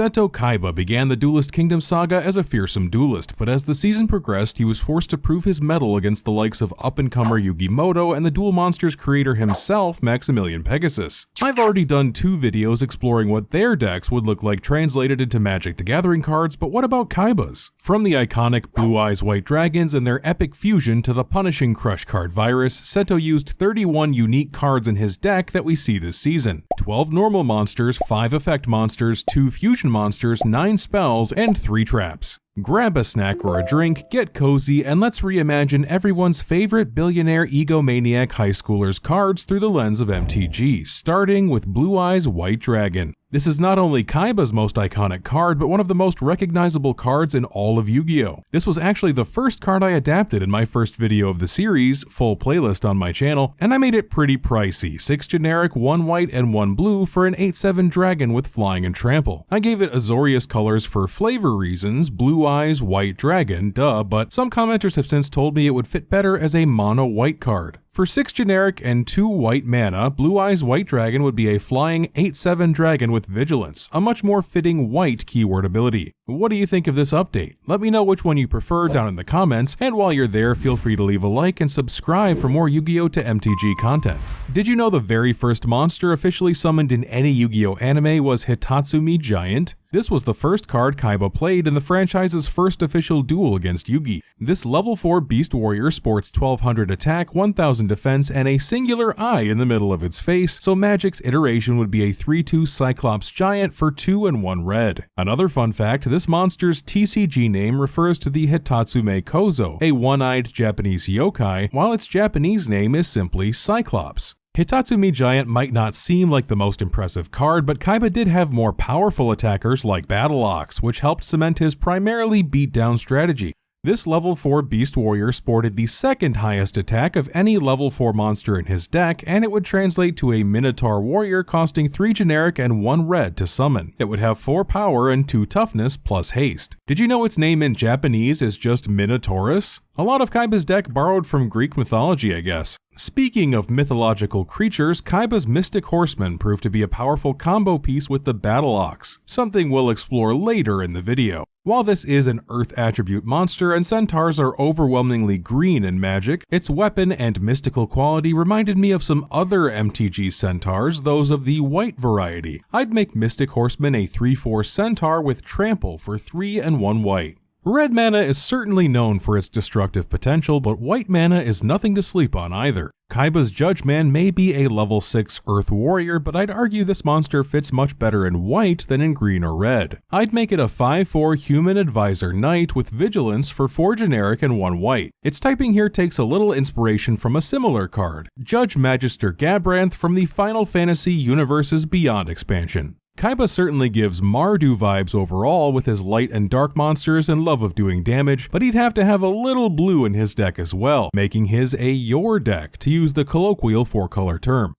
Seto Kaiba began the Duelist Kingdom saga as a fearsome duelist, but as the season progressed, he was forced to prove his mettle against the likes of up-and-comer Yugimoto and the Duel Monsters creator himself, Maximilian Pegasus. I've already done 2 videos exploring what their decks would look like translated into Magic the Gathering cards, but what about Kaiba's? From the iconic Blue Eyes White Dragons and their epic fusion to the punishing Crush Card Virus, Seto used 31 unique cards in his deck that we see this season. 12 normal monsters, 5 effect monsters, 2 fusion monsters, 9 spells, and 3 traps. Grab a snack or a drink, get cozy, and let's reimagine everyone's favorite billionaire egomaniac high schooler's cards through the lens of MTG, starting with Blue Eyes White Dragon. This is not only Kaiba's most iconic card, but one of the most recognizable cards in all of Yu-Gi-Oh! This was actually the first card I adapted in my first video of the series, full playlist on my channel, and I made it pretty pricey, 6 generic, 1 white, and 1 blue for an 8/7 dragon with flying and trample. I gave it Azorius colors for flavor reasons, Blue Eyes White Dragon, duh, but some commenters have since told me it would fit better as a mono white card. For 6 generic and 2 white mana, Blue Eyes White Dragon would be a flying 8/7 dragon with vigilance, a much more fitting white keyword ability. What do you think of this update? Let me know which one you prefer down in the comments, and while you're there, feel free to leave a like and subscribe for more Yu-Gi-Oh! To MTG content. Did you know the very first monster officially summoned in any Yu-Gi-Oh! Anime was Hitatsumi Giant? This was the first card Kaiba played in the franchise's first official duel against Yugi. This level 4 Beast Warrior sports 1200 attack, 1000 defense, and a singular eye in the middle of its face, so Magic's iteration would be a 3/2 Cyclops Giant for 2 and 1 red. Another fun fact, this monster's TCG name refers to the Hitatsume Kozo, a one-eyed Japanese yokai, while its Japanese name is simply Cyclops. Hitatsumi Giant might not seem like the most impressive card, but Kaiba did have more powerful attackers like Battle Ox, which helped cement his primarily beat-down strategy. This level 4 Beast Warrior sported the second highest attack of any level 4 monster in his deck, and it would translate to a Minotaur Warrior costing 3 generic and 1 red to summon. It would have 4 power and 2 toughness plus haste. Did you know its name in Japanese is just Minotaurus? A lot of Kaiba's deck borrowed from Greek mythology, I guess. Speaking of mythological creatures, Kaiba's Mystic Horseman proved to be a powerful combo piece with the Battle Ox, something we'll explore later in the video. While this is an Earth attribute monster and centaurs are overwhelmingly green in Magic, its weapon and mystical quality reminded me of some other MTG centaurs, those of the white variety. I'd make Mystic Horseman a 3/4 centaur with trample for 3 and 1 white. Red mana is certainly known for its destructive potential, but white mana is nothing to sleep on either. Kaiba's Judgeman may be a level 6 Earth Warrior, but I'd argue this monster fits much better in white than in green or red. I'd make it a 5/4 Human Advisor Knight with Vigilance for 4 generic and 1 white. Its typing here takes a little inspiration from a similar card, Judge Magister Gabranth from the Final Fantasy Universes Beyond expansion. Kaiba certainly gives Mardu vibes overall with his light and dark monsters and love of doing damage, but he'd have to have a little blue in his deck as well, making his a your deck, to use the colloquial 4-color term.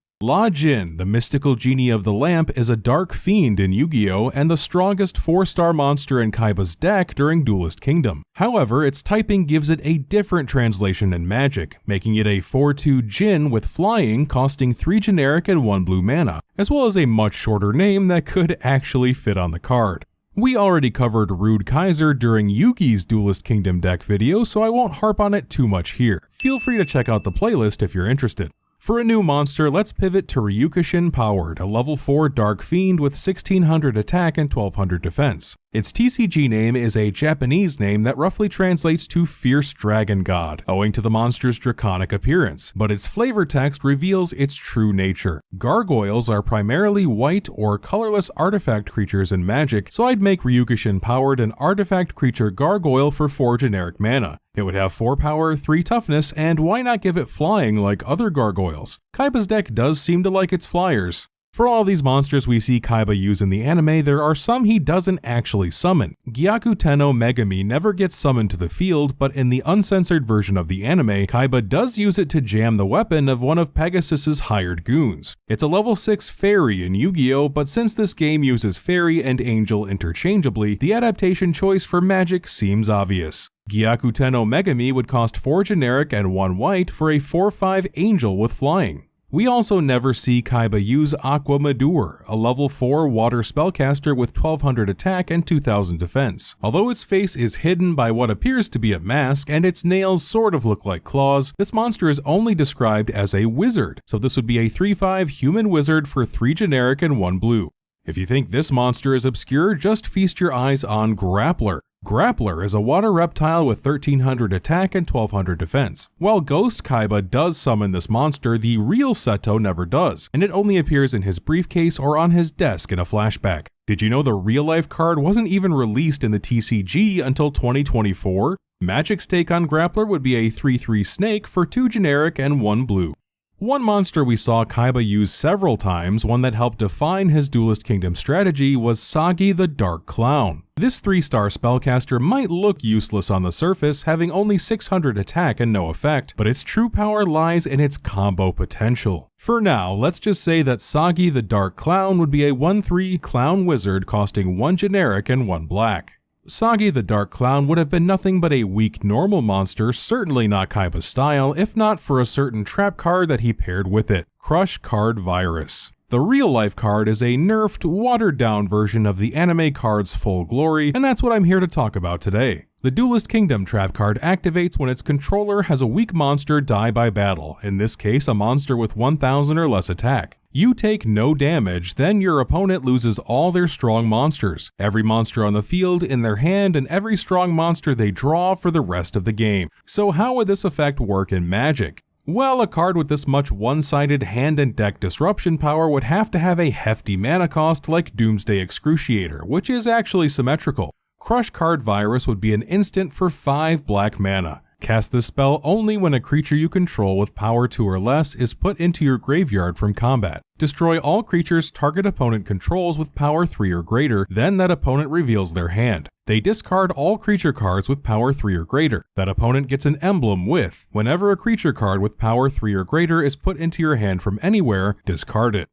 Jinn, the Mystical Genie of the Lamp, is a dark fiend in Yu-Gi-Oh! And the strongest 4-star monster in Kaiba's deck during Duelist Kingdom. However, its typing gives it a different translation in Magic, making it a 4/2 Jinn with flying, costing 3 generic and 1 blue mana, as well as a much shorter name that could actually fit on the card. We already covered Rude Kaiser during Yugi's Duelist Kingdom deck video, so I won't harp on it too much here. Feel free to check out the playlist if you're interested. For a new monster, let's pivot to Ryukushin Powered, a level 4 Dark Fiend with 1600 attack and 1200 defense. Its TCG name is a Japanese name that roughly translates to Fierce Dragon God, owing to the monster's draconic appearance, but its flavor text reveals its true nature. Gargoyles are primarily white or colorless artifact creatures in Magic, so I'd make Ryukushin Powered an artifact creature gargoyle for 4 generic mana. It would have 4 power, 3 toughness, and why not give it flying like other gargoyles? Kaiba's deck does seem to like its flyers. For all these monsters we see Kaiba use in the anime, there are some he doesn't actually summon. Gyakutenno Megami never gets summoned to the field, but in the uncensored version of the anime, Kaiba does use it to jam the weapon of one of Pegasus's hired goons. It's a level 6 fairy in Yu-Gi-Oh!, but since this game uses fairy and angel interchangeably, the adaptation choice for Magic seems obvious. Gyakutenno Megami would cost 4 generic and 1 white for a 4/5 angel with flying. We also never see Kaiba use Aqua Madour, a level 4 water spellcaster with 1200 attack and 2000 defense. Although its face is hidden by what appears to be a mask and its nails sort of look like claws, this monster is only described as a wizard, so this would be a 3/5 human wizard for 3 generic and 1 blue. If you think this monster is obscure, just feast your eyes on Grappler. Grappler is a water reptile with 1300 attack and 1200 defense. While Ghost Kaiba does summon this monster, the real Seto never does, and it only appears in his briefcase or on his desk in a flashback. Did you know the real-life card wasn't even released in the TCG until 2024? Magic's take on Grappler would be a 3/3 snake for 2 generic and 1 blue. One monster we saw Kaiba use several times, one that helped define his Duelist Kingdom strategy, was Saggi the Dark Clown. This 3-star spellcaster might look useless on the surface, having only 600 attack and no effect, but its true power lies in its combo potential. For now, let's just say that Saggi the Dark Clown would be a 1/3 clown wizard costing 1 generic and 1 black. Saggi the Dark Clown would have been nothing but a weak normal monster, certainly not Kaiba's style, if not for a certain trap card that he paired with it, Crush Card Virus. The real-life card is a nerfed, watered-down version of the anime card's full glory, and that's what I'm here to talk about today. The Duelist Kingdom trap card activates when its controller has a weak monster die by battle, in this case a monster with 1000 or less attack. You take no damage, then your opponent loses all their strong monsters, every monster on the field in their hand and every strong monster they draw for the rest of the game. So how would this effect work in Magic? Well, a card with this much one-sided hand and deck disruption power would have to have a hefty mana cost like Doomsday Excruciator, which is actually symmetrical. Crush Card Virus would be an instant for 5 black mana. Cast this spell only when a creature you control with power 2 or less is put into your graveyard from combat. Destroy all creatures target opponent controls with power 3 or greater, then that opponent reveals their hand. They discard all creature cards with power 3 or greater. That opponent gets an emblem with, whenever a creature card with power 3 or greater is put into your hand from anywhere, discard it.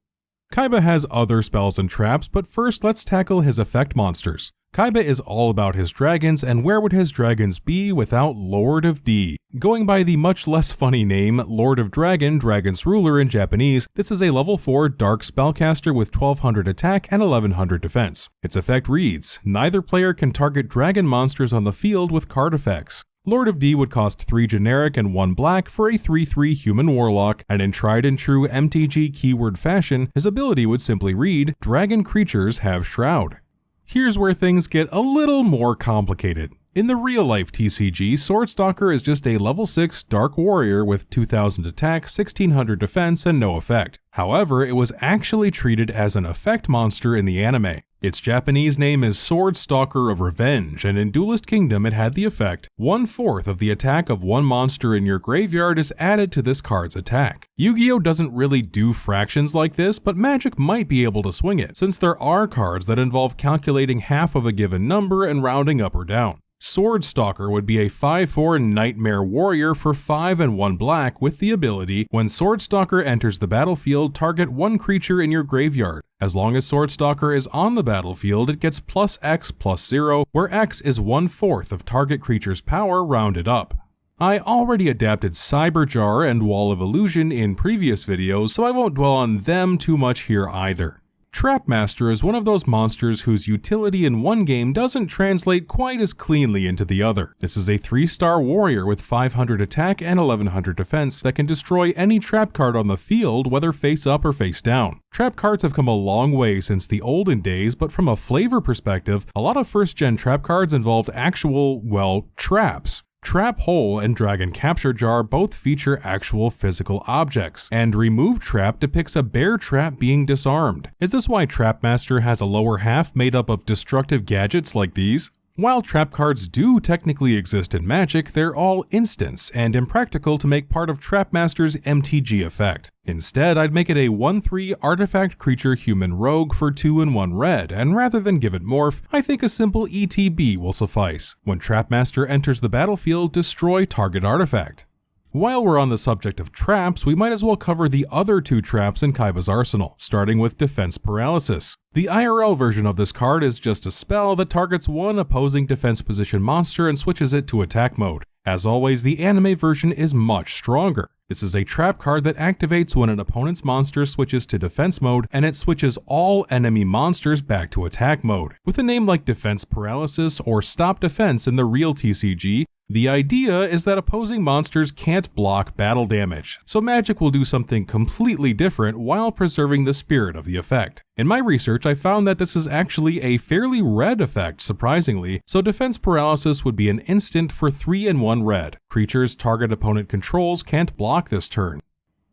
Kaiba has other spells and traps, but first let's tackle his effect monsters. Kaiba is all about his dragons, and where would his dragons be without Lord of D? Going by the much less funny name, Lord of Dragon, Dragon's Ruler in Japanese, this is a level 4 dark spellcaster with 1200 attack and 1100 defense. Its effect reads, neither player can target dragon monsters on the field with card effects. Lord of D would cost 3 generic and 1 black for a 3/3 human warlock, and in tried and true MTG keyword fashion, his ability would simply read, Dragon creatures have Shroud. Here's where things get a little more complicated. In the real-life TCG, Swordstalker is just a level 6 Dark Warrior with 2000 attack, 1600 defense, and no effect. However, it was actually treated as an effect monster in the anime. Its Japanese name is Swordstalker of Revenge, and in Duelist Kingdom it had the effect, 1/4 of the attack of one monster in your graveyard is added to this card's attack. Yu-Gi-Oh! Doesn't really do fractions like this, but Magic might be able to swing it, since there are cards that involve calculating half of a given number and rounding up or down. Swordstalker would be a 5/4 Nightmare Warrior for 5 and 1 black with the ability, when Swordstalker enters the battlefield, target one creature in your graveyard. As long as Swordstalker is on the battlefield, it gets +X/+0, where X is 1/4 of target creature's power rounded up. I already adapted Cyberjar and Wall of Illusion in previous videos, so I won't dwell on them too much here either. Trapmaster is one of those monsters whose utility in one game doesn't translate quite as cleanly into the other. This is a 3-star warrior with 500 attack and 1100 defense that can destroy any trap card on the field, whether face up or face down. Trap cards have come a long way since the olden days, but from a flavor perspective, a lot of first-gen trap cards involved actual, well, traps. Trap Hole and Dragon Capture Jar both feature actual physical objects, and Remove Trap depicts a bear trap being disarmed. Is this why Trapmaster has a lower half made up of destructive gadgets like these? While trap cards do technically exist in Magic, they're all instants and impractical to make part of Trapmaster's MTG effect. Instead, I'd make it a 1/3 artifact creature human rogue for 2 and 1 red, and rather than give it morph, I think a simple ETB will suffice. When Trapmaster enters the battlefield, destroy target artifact. While we're on the subject of traps, we might as well cover the other 2 traps in Kaiba's arsenal, starting with Defense Paralysis. The IRL version of this card is just a spell that targets one opposing defense position monster and switches it to attack mode. As always, the anime version is much stronger. This is a trap card that activates when an opponent's monster switches to defense mode, and it switches all enemy monsters back to attack mode. With a name like Defense Paralysis or Stop Defense in the real TCG, the idea is that opposing monsters can't block battle damage, so Magic will do something completely different while preserving the spirit of the effect. In my research, I found that this is actually a fairly red effect, surprisingly, so Defense Paralysis would be an instant for 3 and 1 red. Creatures target opponent controls can't block this turn.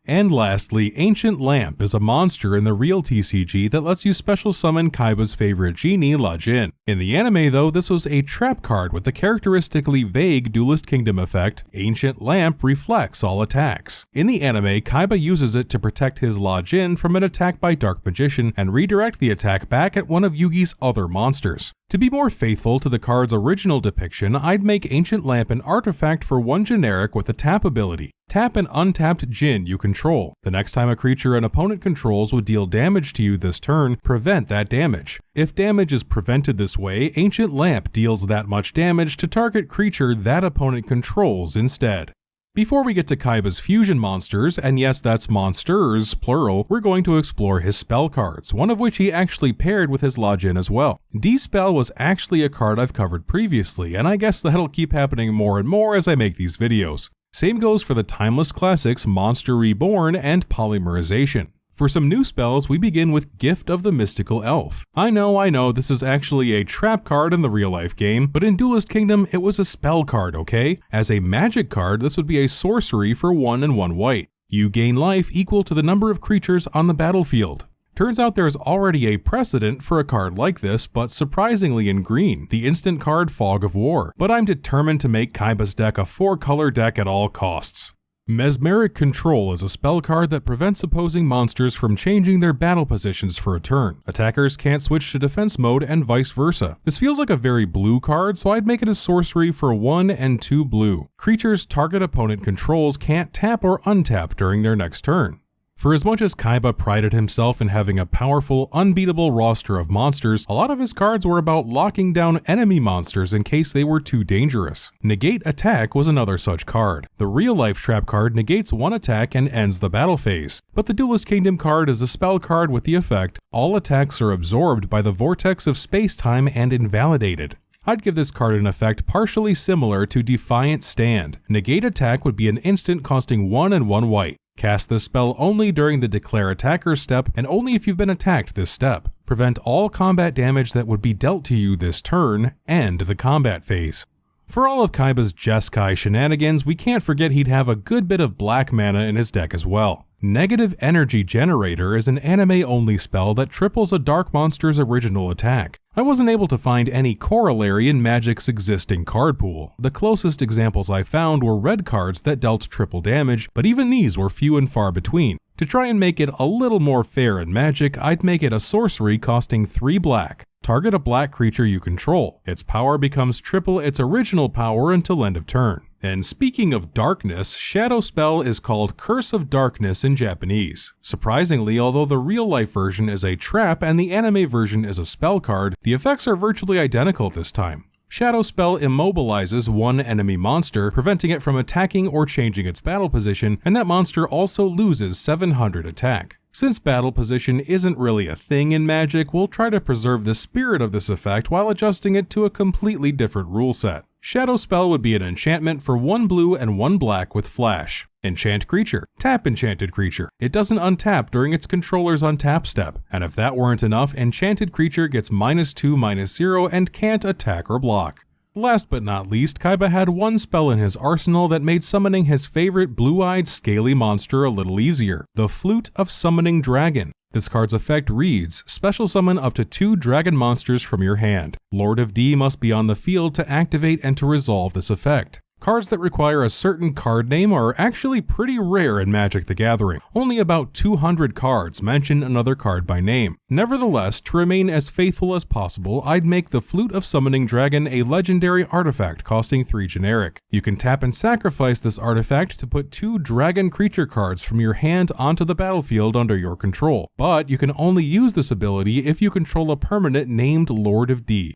And lastly, Ancient Lamp is a monster in the real TCG that lets you special summon Kaiba's favorite genie, Jinn. In the anime though, this was a trap card with the characteristically vague Duelist Kingdom effect, Ancient Lamp reflects all attacks. In the anime, Kaiba uses it to protect his Jinn from an attack by Dark Magician and redirect the attack back at one of Yugi's other monsters. To be more faithful to the card's original depiction, I'd make Ancient Lamp an artifact for 1 generic with a tap ability. Tap an untapped Jinn you control. The next time a creature an opponent controls would deal damage to you this turn, prevent that damage. If damage is prevented this way, Ancient Lamp deals that much damage to target creature that opponent controls instead. Before we get to Kaiba's fusion monsters, and yes, that's monsters, plural, we're going to explore his spell cards, one of which he actually paired with his Jinn as well. D-Spell was actually a card I've covered previously, and I guess that'll keep happening more and more as I make these videos. Same goes for the timeless classics Monster Reborn and Polymerization. For some new spells, we begin with Gift of the Mystical Elf. I know, this is actually a trap card in the real-life game, but in Duelist Kingdom, it was a spell card, okay? As a magic card, this would be a sorcery for 1 and 1 white. You gain life equal to the number of creatures on the battlefield. Turns out there's already a precedent for a card like this, but surprisingly in green, the instant card Fog of War. But I'm determined to make Kaiba's deck a 4-color deck at all costs. Mesmeric Control is a spell card that prevents opposing monsters from changing their battle positions for a turn. Attackers can't switch to defense mode and vice versa. This feels like a very blue card, so I'd make it a sorcery for 1 and 2 blue. Creatures target opponent controls can't tap or untap during their next turn. For as much as Kaiba prided himself in having a powerful, unbeatable roster of monsters, a lot of his cards were about locking down enemy monsters in case they were too dangerous. Negate Attack was another such card. The real-life trap card negates 1 attack and ends the battle phase, but the Duelist Kingdom card is a spell card with the effect, all attacks are absorbed by the vortex of space-time and invalidated. I'd give this card an effect partially similar to Defiant Stand. Negate Attack would be an instant costing 1 and 1 white. Cast this spell only during the Declare Attacker step and only if you've been attacked this step. Prevent all combat damage that would be dealt to you this turn, end the combat phase. For all of Kaiba's Jeskai shenanigans, we can't forget he'd have a good bit of black mana in his deck as well. Negative Energy Generator is an anime-only spell that triples a dark monster's original attack. I wasn't able to find any corollary in Magic's existing card pool. The closest examples I found were red cards that dealt triple damage, but even these were few and far between. To try and make it a little more fair in Magic, I'd make it a sorcery costing 3 black. Target a black creature you control. Its power becomes triple its original power until end of turn. And speaking of darkness, Shadow Spell is called Curse of Darkness in Japanese. Surprisingly, although the real-life version is a trap and the anime version is a spell card, the effects are virtually identical this time. Shadow Spell immobilizes 1 enemy monster, preventing it from attacking or changing its battle position, and that monster also loses 700 attack. Since battle position isn't really a thing in Magic, we'll try to preserve the spirit of this effect while adjusting it to a completely different rule set. Shadow Spell would be an enchantment for 1 blue and 1 black with flash. Enchant Creature. Tap Enchanted Creature. It doesn't untap during its controller's untap step, and if that weren't enough, Enchanted Creature gets -2/-0 and can't attack or block. Last but not least, Kaiba had 1 spell in his arsenal that made summoning his favorite blue-eyed scaly monster a little easier, the Flute of Summoning Dragon. This card's effect reads, special summon up to 2 dragon monsters from your hand. Lord of D must be on the field to activate and to resolve this effect. Cards that require a certain card name are actually pretty rare in Magic the Gathering. Only about 200 cards mention another card by name. Nevertheless, to remain as faithful as possible, I'd make the Flute of Summoning Dragon a legendary artifact costing 3 generic. You can tap and sacrifice this artifact to put 2 dragon creature cards from your hand onto the battlefield under your control, but you can only use this ability if you control a permanent named Lord of D.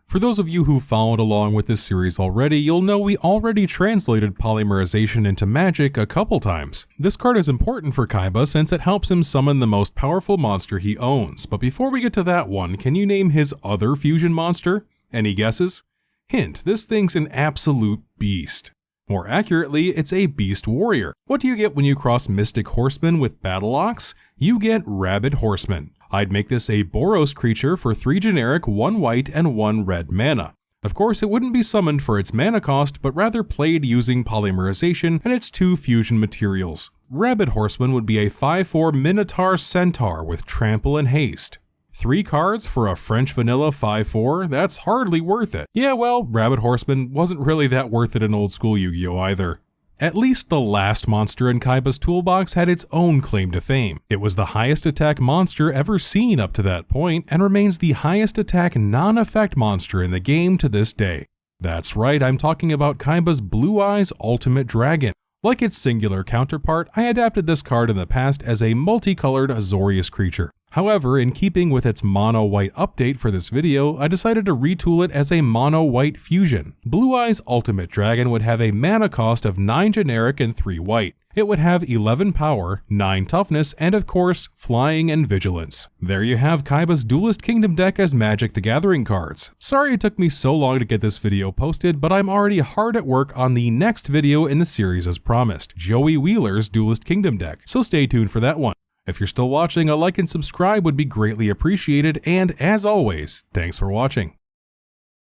For those of you who followed along with this series already, you'll know we already translated polymerization into magic a couple times. This card is important for Kaiba since it helps him summon the most powerful monster he owns, but before we get to that one, can you name his other fusion monster? Any guesses? Hint, this thing's an absolute beast. More accurately, it's a beast warrior. What do you get when you cross Mystic Horseman with Battle Ox? You get Rabid Horseman. I'd make this a Boros creature for 3 generic, 1 white, and 1 red mana. Of course, it wouldn't be summoned for its mana cost, but rather played using polymerization and its 2 fusion materials. Rabid Horseman would be a 5/4 Minotaur Centaur with Trample and Haste. 3 cards for a French vanilla 5/4, that's hardly worth it. Yeah, well, Rabid Horseman wasn't really that worth it in old school Yu-Gi-Oh! Either. At least the last monster in Kaiba's toolbox had its own claim to fame. It was the highest attack monster ever seen up to that point, and remains the highest attack non-effect monster in the game to this day. That's right, I'm talking about Kaiba's Blue Eyes Ultimate Dragon. Like its singular counterpart, I adapted this card in the past as a multicolored Azorius creature. However, in keeping with its mono-white update for this video, I decided to retool it as a mono-white fusion. Blue Eyes Ultimate Dragon would have a mana cost of 9 generic and 3 white. It would have 11 power, 9 toughness, and of course, flying and vigilance. There you have Kaiba's Duelist Kingdom deck as Magic the Gathering cards. Sorry it took me so long to get this video posted, but I'm already hard at work on the next video in the series as promised, Joey Wheeler's Duelist Kingdom deck, so stay tuned for that one. If you're still watching, a like and subscribe would be greatly appreciated, and as always, thanks for watching.